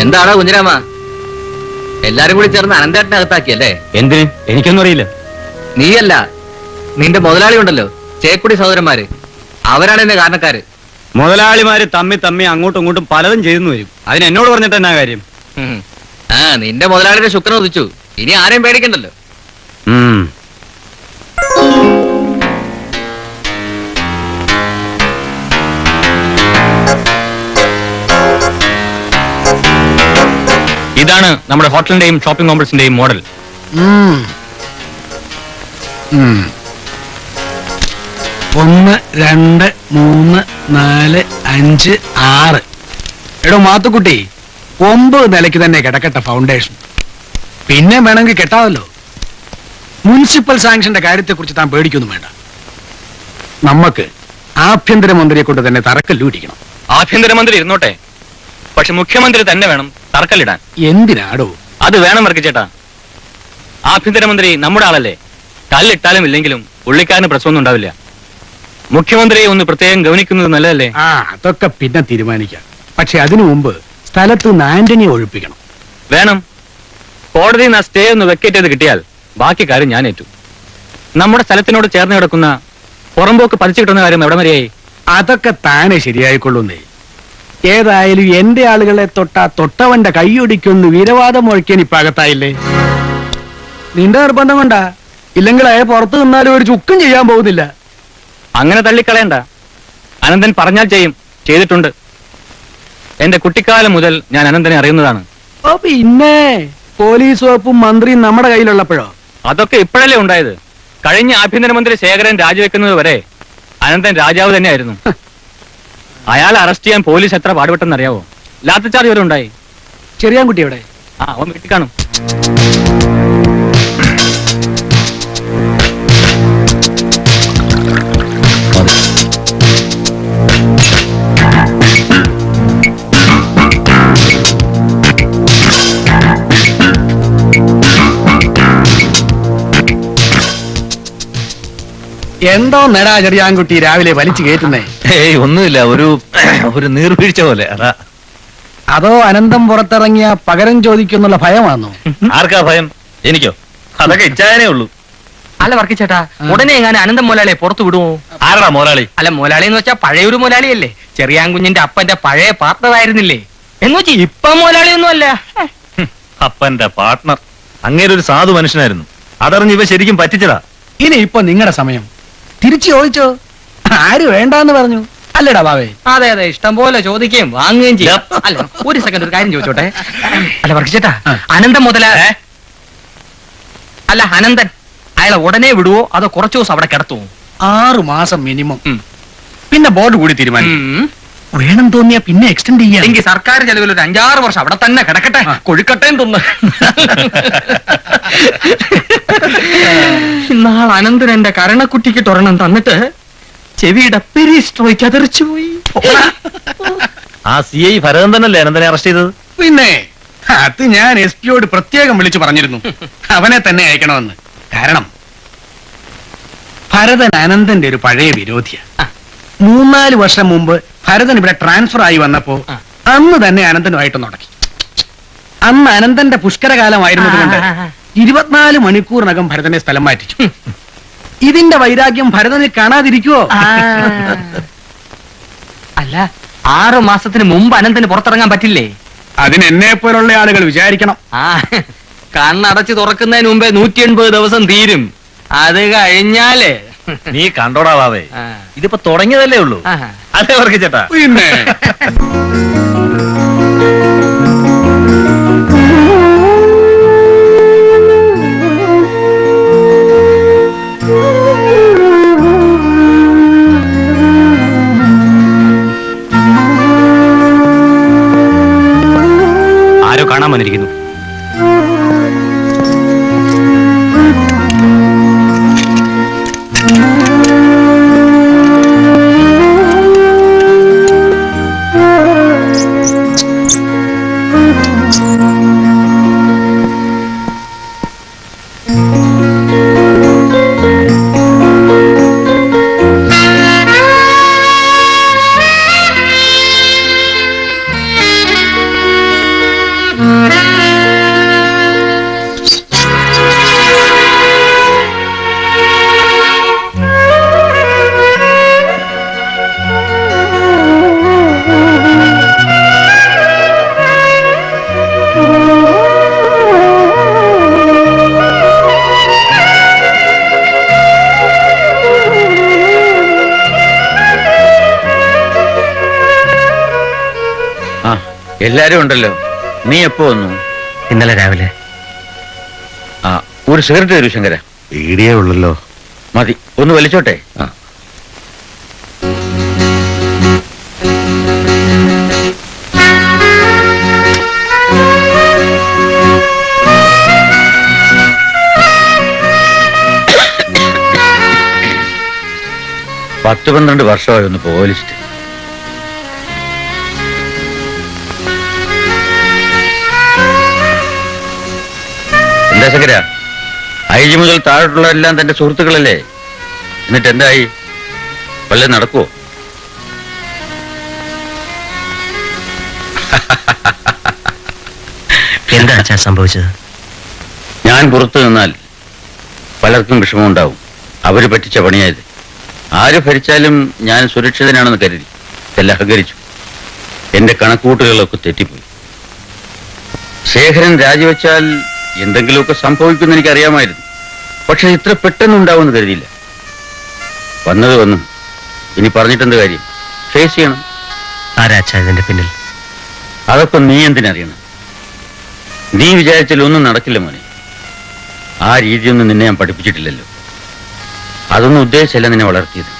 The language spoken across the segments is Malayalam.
എന്താണോ കുഞ്ഞിരാമ, എല്ലാരും കൂടി ചേർന്ന് അനന്തേട്ടനെ അകത്താക്കിയല്ലേ? എന്തിന്? എനിക്കൊന്നും അറിയില്ല. നീയല്ല, നിന്റെ മുതലാളി ഉണ്ടല്ലോ, ചേക്കുടി സഹോദരന്മാര്, അവരാണ് എന്റെ കാരണക്കാര്. മുതലാളിമാര് തമ്മി അങ്ങോട്ടും ഇങ്ങോട്ടും പലതും ചെയ്തെന്ന് വരും. അതിന് എന്നോട് പറഞ്ഞിട്ട് എന്നാ കാര്യം? നിന്റെ മുതലാളിയുടെ ശുക്രൻ ഉദിച്ചു, ഇനി ആരെയും പേടിക്കണ്ടല്ലോ. ഇതാണ് നമ്മുടെ ഹോട്ടലിന്റെയും ഷോപ്പിംഗ് കോംപ്ലക്സിന്റെയും മോഡൽ. 1 2 3 4 5 6. എടോ മാത്തുക്കുട്ടി, 9 നിലയ്ക്ക് തന്നെ കിടക്കട്ടെ ഫൗണ്ടേഷൻ. പിന്നെ വേണമെങ്കിൽ കെട്ടാമല്ലോ. മുനിസിപ്പൽ സാങ്ഷന്റെ കാര്യത്തെ കുറിച്ച് താൻ പേടിക്കൊന്നും വേണ്ട. നമുക്ക് ആഭ്യന്തരമന്ത്രിയെ കൊണ്ട് തന്നെ തറക്കല്ലൂരിക്കണം. ആഭ്യന്തരമന്ത്രി ഇരുന്നോട്ടെ, പക്ഷെ മുഖ്യമന്ത്രി തന്നെ വേണം തറക്കല്ലിടാൻ. എന്തിനാടോ? അത് വേണം വർക്കിച്ചേട്ടാ. ആഭ്യന്തരമന്ത്രി നമ്മുടെ ആളല്ലേ. കല്ലിട്ടാലും ഇല്ലെങ്കിലും പുള്ളിക്കാരന് പ്രശ്നമൊന്നും ഉണ്ടാവില്ല. മുഖ്യമന്ത്രിയെ ഒന്ന് പ്രത്യേകം ഗവനിക്കുന്നത് നല്ലതല്ലേ? അതൊക്കെ പിന്നെ തീരുമാനിക്കാം. പക്ഷെ അതിനു മുമ്പ് സ്ഥലത്ത് ആന്റണിയെ ഒഴിപ്പിക്കണം. വേണം. കോടതിയിൽ നിന്ന് സ്റ്റേ ഒന്ന് വെക്കേറ്റ് ചെയ്ത് കിട്ടിയാൽ ബാക്കി കാര്യം ഞാൻ ഏറ്റു. നമ്മുടെ സ്ഥലത്തിനോട് ചേർന്ന് കിടക്കുന്ന പുറമ്പോക്ക് പതിച്ചു കിട്ടുന്ന കാര്യം എവിടെ വരെയായി? അതൊക്കെ താനെ ശരിയായിക്കൊള്ളുന്നേ. ഏതായാലും എന്റെ ആളുകളെ തൊട്ടവന്റെ കൈയൊടിക്കൊന്ന് വീരവാദം മുഴക്കിയാൻ ഇപ്പൊ അകത്തായില്ലേ? നിന്റെ നിർബന്ധം കൊണ്ടാ. ഇല്ലെങ്കിൽ അയ പുറത്തു നിന്നാലും ഒരു ചുക്കും ചെയ്യാൻ പോകുന്നില്ല. അങ്ങനെ തള്ളിക്കളയണ്ട. അനന്തൻ പറഞ്ഞാൽ ചെയ്യും, ചെയ്തിട്ടുണ്ട്. എന്റെ കുട്ടിക്കാലം മുതൽ ഞാൻ അനന്തനെ അറിയുന്നതാണ്. പിന്നെ പോലീസ് വകുപ്പും മന്ത്രിയും നമ്മുടെ കയ്യിലുള്ളപ്പോഴോ? അതൊക്കെ ഇപ്പോഴല്ലേ ഉണ്ടായത്. കഴിഞ്ഞ ആഭ്യന്തരമന്ത്രി ശേഖരൻ രാജിവെക്കുന്നത് വരെ അനന്തൻ രാജാവ് തന്നെയായിരുന്നു. അയാളെ അറസ്റ്റ് ചെയ്യാൻ പോലീസ് എത്ര പാടുപെട്ടെന്നറിയാവോ? ലാത്തിച്ചാർജ് വരെ ഉണ്ടായി. ചെറിയാൻകുട്ടി എവിടെ? അവൻ വീട്ടിൽ കാണും. എന്തോ നേടാ ചെറിയാൻകുട്ടി രാവിലെ വലിച്ചു കയറ്റുന്നേ? ഒന്നുമില്ല, ഒരു നീർവീഴ്ച പോലെ. അതാ. അതോ അനന്തം പുറത്തിറങ്ങിയ പകരം ചോദിക്കുന്നുള്ള ഭയമാണോ? ആർക്കാ ഭയം? എനിക്കോ? അതൊക്കെ ഇച്ഛായനേ ഉള്ളൂ. അല്ല വർക്കിച്ചേട്ടാ, ഉടനെ എങ്ങനെ അനന്തം മുതലാളിയെ പുറത്തു വിടുമോ? ആരാ മുതലാളി? അല്ല, മുതലാളി എന്ന് വെച്ചാൽ പഴയൊരു മുതലാളിയല്ലേ. ചെറിയാൻകുഞ്ഞിന്റെ അപ്പന്റെ പഴയ പാർട്ണറായിരുന്നില്ലേ? എന്ന് വെച്ചാ ഇപ്പം മുതലാളിയൊന്നും അല്ല. അപ്പന്റെ പാർട്ണർ അങ്ങേരൊരു സാധു മനുഷ്യനായിരുന്നു. അതറിഞ്ഞ് ഇവ ശരിക്കും പറ്റിച്ചതാ. ഇനി ഇപ്പൊ നിങ്ങളുടെ സമയം. തിരിച്ചു ചോദിച്ചോ? ആര് വേണ്ടാന്ന് പറഞ്ഞു? അല്ലടാ ബാവേ? അതെ അതെ, ഇഷ്ടം പോലെ ചോദിക്കുകയും വാങ്ങുകയും ചെയ്യാം. അല്ല, ഒരു സെക്കൻഡ് ഒരു കാര്യം ചോദിച്ചോട്ടെ. അല്ല വർക്കിച്ചേട്ടാ, അനന്തൻ അല്ല അനന്തൻ അയാളെ ഉടനെ വിടുവോ അതോ കുറച്ചു ദിവസം അവിടെ കിടത്തുവോ? 6 മാസം മിനിമം. പിന്നെ ബോർഡ് കൂടി തീരുമാനിക്കും. വേണം തോന്നിയാ പിന്നെ എക്സ്റ്റെൻഡ് ചെയ്യാം. എങ്കിൽ സർക്കാർ ചെലവിൽ ഒരു 5-6 വർഷം അവിടെ തന്നെ കിടക്കട്ടെ, കൊഴുക്കട്ടെ തോന്നുന്നു. നാളെ അനന്തൻ എന്റെ കരണക്കുട്ടിക്ക് ടൊരണം തന്നിട്ട് ചെവിയുടെ പെരിസ്ട്രോയ്ക്ക് അതെറിച്ചു പോയി. ആ CI ഭരതൻ തന്നല്ലേ അനന്തനെ അറസ്റ്റ് ചെയ്തത്? പിന്നെ അത് ഞാൻ SP-യോട് പ്രത്യേകം വിളിച്ചു പറഞ്ഞിരുന്നു അവനെ തന്നെ അയക്കണമെന്ന്. കാരണം ഭരതൻ അനന്തന്റെ ഒരു പഴയ വിരോധിയാ. 3-4 വർഷം മുമ്പ് ഭരതൻ ഇവിടെ ട്രാൻസ്ഫർ ആയി വന്നപ്പോ അന്ന് തന്നെ അനന്തനുമായിട്ട് നടക്കി. അന്ന് അനന്തന്റെ പുഷ്കരകാലമായിരുന്നത് കൊണ്ട് 24 മണിക്കൂറിനകം ഭരതനെ സ്ഥലം മാറ്റിച്ചു. ഇതിന്റെ വൈരാഗ്യം ഭരതനെ കാണാതിരിക്കുവോ? അല്ല, 6 മാസത്തിന് മുമ്പ് അനന്തന് പുറത്തിറങ്ങാൻ പറ്റില്ലേ? അതിന് എന്നെ പോലുള്ള ആളുകൾ വിചാരിക്കണം. കണ്ണടച്ച് തുറക്കുന്നതിന് മുമ്പേ 180 ദിവസം തീരും. അത് കഴിഞ്ഞാല് നീ കണ്ടോടാ വാവേ, ഇതിപ്പോ തുടങ്ങിയതല്ലേ ഉള്ളൂ. അല്ലേ വർക്കിച്ചേട്ടാ? പിന്നെ ആരോ കാണാൻ വന്നിരിക്കുന്നു. എല്ലാരും ഉണ്ടല്ലോ. നീ എപ്പോ വന്നു? ഇന്നലെ രാവിലെ. ആ, ഒരു സിഗരറ്റ് തരൂ ശങ്കര. ഈടിയേ ഉള്ളല്ലോ. മതി, ഒന്ന് വലിച്ചോട്ടെ. ആ. പത്ത് 12 വർഷമായി ഒന്ന് പോലിച്ചിട്ട്. എന്താ ശങ്കര, IG മുതൽ താഴോട്ടുള്ളതെല്ലാം തന്റെ സുഹൃത്തുക്കളല്ലേ? എന്നിട്ട് എന്തായി? വല്ലതും നടക്കുവോ? എന്താ അച്ഛാ സംഭവിച്ചത്? ഞാൻ പുറത്തു നിന്നാൽ പലർക്കും വിഷമമുണ്ടാവും. അവര് പറ്റിച്ച പണിയായത്. ആര് ഭരിച്ചാലും ഞാൻ സുരക്ഷിതനാണെന്ന് കരുതി എല്ലാം അഹങ്കരിച്ചു. എന്റെ കണക്കൂട്ടുകളൊക്കെ തെറ്റിപ്പോയി. ശേഖരൻ രാജിവെച്ചാൽ എന്തെങ്കിലുമൊക്കെ സംഭവിക്കുമെന്ന് എനിക്കറിയാമായിരുന്നു. പക്ഷെ ഇത്ര പെട്ടെന്നുണ്ടാവുമെന്ന് കരുതിയില്ല. വന്നത് വന്നു. ഇനി പറഞ്ഞിട്ടെന്ത് കാര്യം? ഫേസ് ചെയ്യണം. ആരാ അച്ഛാ ഇതിന്റെ പിന്നിൽ? അതൊക്കെ നീ എന്തിനറിയണം? നീ വിചാരിച്ചാൽ ഒന്നും നടക്കില്ല മോനെ. ആ രീതിയൊന്നും നിന്നെ ഞാൻ പഠിപ്പിച്ചിട്ടില്ലല്ലോ. അതൊന്നും ഉദ്ദേശിച്ചല്ല നിന്നെ വളർത്തിയത്.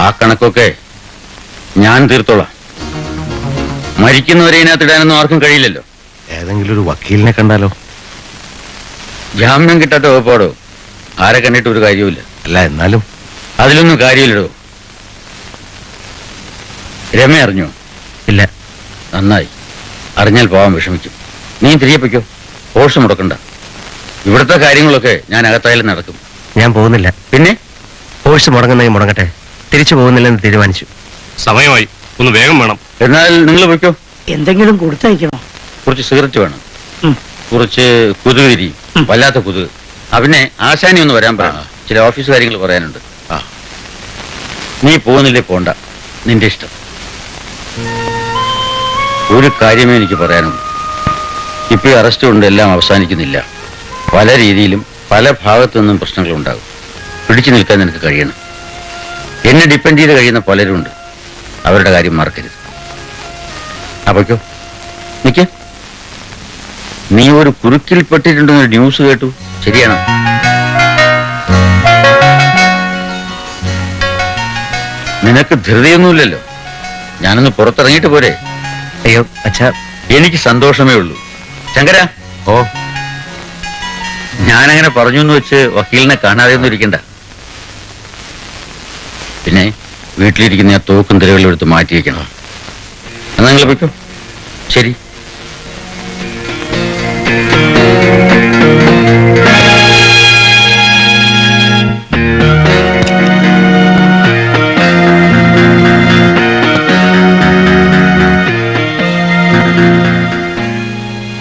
ആ കണക്കൊക്കെ ഞാൻ തീർത്തോളാം. മരിക്കുന്നവരെ ഇതിനകത്തിടാനൊന്നും ആർക്കും കഴിയില്ലല്ലോ. ഏതെങ്കിലും ഒരു വക്കീലിനെ കണ്ടാലോ? ജാമ്യം കിട്ടാത്ത വകുപ്പാടോ? ആരെ കണ്ടിട്ട് ഒരു കാര്യവുമില്ല. അല്ല, എന്നാലും അതിലൊന്നും കാര്യമില്ലടോ. രമ അറിഞ്ഞോ? ഇല്ല. നന്നായി. അറിഞ്ഞാൽ പോവാൻ വിഷമിക്കും. നീ തിരികെ പൊയ്ക്കോ. കോഴ്സ് മുടക്കണ്ട. ഇവിടുത്തെ കാര്യങ്ങളൊക്കെ ഞാൻ അകത്തായാലും നടക്കും. ഞാൻ പോകുന്നില്ല. പിന്നെ കോഴ്സ് മുടങ്ങുന്നെങ്കിൽ മുടങ്ങട്ടെ. തിരിച്ചു പോകുന്നില്ലെന്ന് തീരുമാനിച്ചു. സമയമായി, ഒന്ന് വേഗം വേണം. എന്നാൽ നിങ്ങൾ പൊയ്ക്കോ. എന്തെങ്കിലും കൊടുത്തയക്കണോ? കുറച്ച് സിഗരറ്റ് വേണം, ഉം. കുറച്ച് കൊതുക് തിരി, വല്ലാത്ത കൊതുക്. അവനെ ആശാനി ഒന്ന് വരാൻ പറയണം. ചില ഓഫീസ് കാര്യങ്ങൾ പറയാനുണ്ട്. ആ. നീ പോകുന്നില്ലേ? പോണ്ട, നിന്റെ ഇഷ്ടം. ഒരു കാര്യമേ എനിക്ക് പറയാനുള്ളൂ. ഇപ്പൊ അറസ്റ്റ് കൊണ്ട് എല്ലാം അവസാനിക്കുന്നില്ല. പല രീതിയിലും പല ഭാഗത്തു നിന്നും പ്രശ്നങ്ങളുണ്ടാകും. പിടിച്ചു നിൽക്കാൻ നിനക്ക് കഴിയണം. എന്നെ ഡിപ്പെൻഡ് ചെയ്ത് കഴിയുന്ന പലരുണ്ട്. അവരുടെ കാര്യം മറക്കരുത്. അപ്പോഴോ നിക്ക്. നീ ഒരു കുരുക്കിൽപ്പെട്ടിട്ടുണ്ടെന്നൊരു ന്യൂസ് കേട്ടു, ശരിയാണോ? നിനക്ക് ധൃതിയൊന്നുമില്ലല്ലോ. ഞാനൊന്ന് പുറത്തിറങ്ങിയിട്ട് പോരെ? അയ്യോ അച്ഛാ, എനിക്ക് സന്തോഷമേ ഉള്ളൂ. ശങ്കര, ഓ, ഞാനങ്ങനെ പറഞ്ഞു എന്ന് വെച്ച് വക്കീലിനെ കാണാതെ ഒന്നും ഇരിക്കണ്ട. പിന്നെ വീട്ടിലിരിക്കുന്ന ആ തോക്കും തിരകളും എടുത്ത് മാറ്റി വയ്ക്കണം. എന്നാ നിങ്ങൾ പൊയ്ക്കോ. ശരി.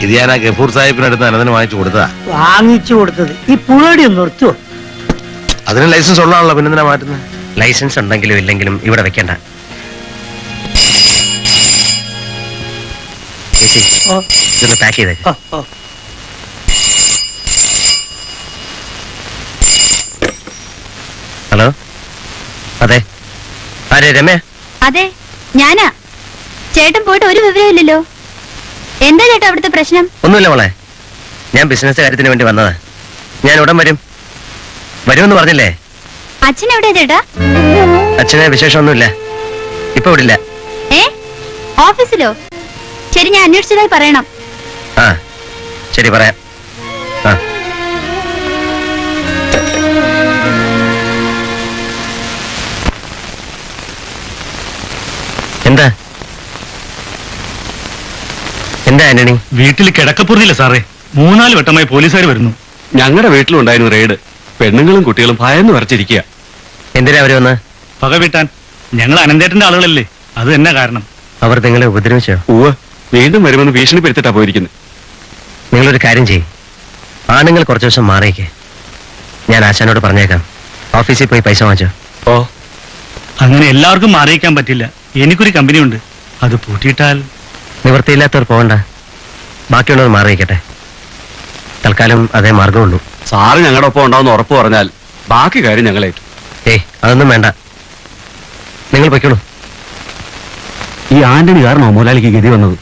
ഇത് ഞാൻ ആ ഗഫൂർ സാഹിബിനടുത്ത് അനന്തന് വാങ്ങിച്ചു കൊടുത്തതാ. വാങ്ങിച്ചു കൊടുത്തത് ഈ പുഴടി ഒന്ന് നിർത്തുവോ? അതിന് ലൈസൻസ് ഉള്ളതാണല്ലോ, പിന്നെന്തിനാ മാറ്റുന്നത്? ലൈസൻസ് ഉണ്ടെങ്കിലും ഇല്ലെങ്കിലും ഇവിടെ വെക്കണ്ട. ചേച്ചി, ഓ, ഇതൊന്ന് പാക്ക് ചെയ്തേക്ക്. ഓ, ഓ. ഹലോ, അതെ, ആരെ? രമേ? അതെ, ഞാനാ. ചേട്ടൻ പോയിട്ട് ഒരു വിവരമില്ലല്ലോ. എന്താ ചേട്ടാ അവിടുത്തെ പ്രശ്നം? ഒന്നുമില്ല മോളെ, ഞാൻ ബിസിനസ് കാര്യത്തിന് വേണ്ടി വന്നതാ. ഞാൻ ഉടൻ വരും. വരുമെന്ന് പറഞ്ഞില്ലേ? അച്ഛൻ എവിടെയാ ചേട്ടാ? അച്ഛന് വിശേഷമൊന്നുമില്ല, ഇപ്പൊ വിടില്ല. ഏ, ഓഫീസിലോ? ശരി, ഞാൻ അന്വേഷിച്ചതായി പറയണം. ആ ശരി, പറയാം. ആ എന്താ എന്താ ആന്റണി? വീട്ടിൽ കിടക്കപ്പുറത്തില്ല സാറേ. 3-4 വട്ടമായി പോലീസുകാർ വരുന്നു. ഞങ്ങളുടെ വീട്ടിലുണ്ടായിരുന്നു റെയ്ഡ്. പെണ്ണുങ്ങളും കുട്ടികളും ഭയന്ന് വരച്ചിരിക്കുക. എന്തിനാ അവര് വന്ന്? പക വീട്ടാൻ. ഞങ്ങൾ അനന്തേട്ടന്റെ ആളുകളല്ലേ, അത് തന്നെ കാരണം. അവർ നിങ്ങളെ ഉപദ്രവിച്ചോ? ഉവ്വ്, വീണ്ടും വരുമെന്ന് ഭീഷണിപ്പെടുത്തിട്ടാ പോയിരിക്കുന്നത്. നിങ്ങളൊരു കാര്യം ചെയ്യും, ആണുങ്ങൾ കുറച്ചു ദിവസം മാറിയേക്ക്. ഞാൻ ആശാനോട് പറഞ്ഞേക്കാം. ഓഫീസിൽ പോയി പൈസ വാങ്ങിച്ചോ. ഓ, അങ്ങനെ എല്ലാവർക്കും മാറിയിക്കാൻ പറ്റില്ല. എനിക്കൊരു കമ്പനി ഉണ്ട്, അത് പൂട്ടിയിട്ടാൽ. നിവൃത്തിയില്ലാത്തവർ പോകണ്ട, ബാക്കിയുള്ളവർ മാറിയിക്കട്ടെ. തൽക്കാലം അതേ മാർഗമുള്ളൂ. സാറ് ഞങ്ങളുടെ ഒപ്പം ഉണ്ടാവുന്ന ഉറപ്പ് പറഞ്ഞാൽ ബാക്കി കാര്യം ഞങ്ങളേറ്റു. അതൊന്നും വേണ്ട, നിങ്ങൾ പൊയ്ക്കോളൂ. ഈ ആന്റണി കാരണോ മുതലാളിക്ക് ഗതി വന്നത്.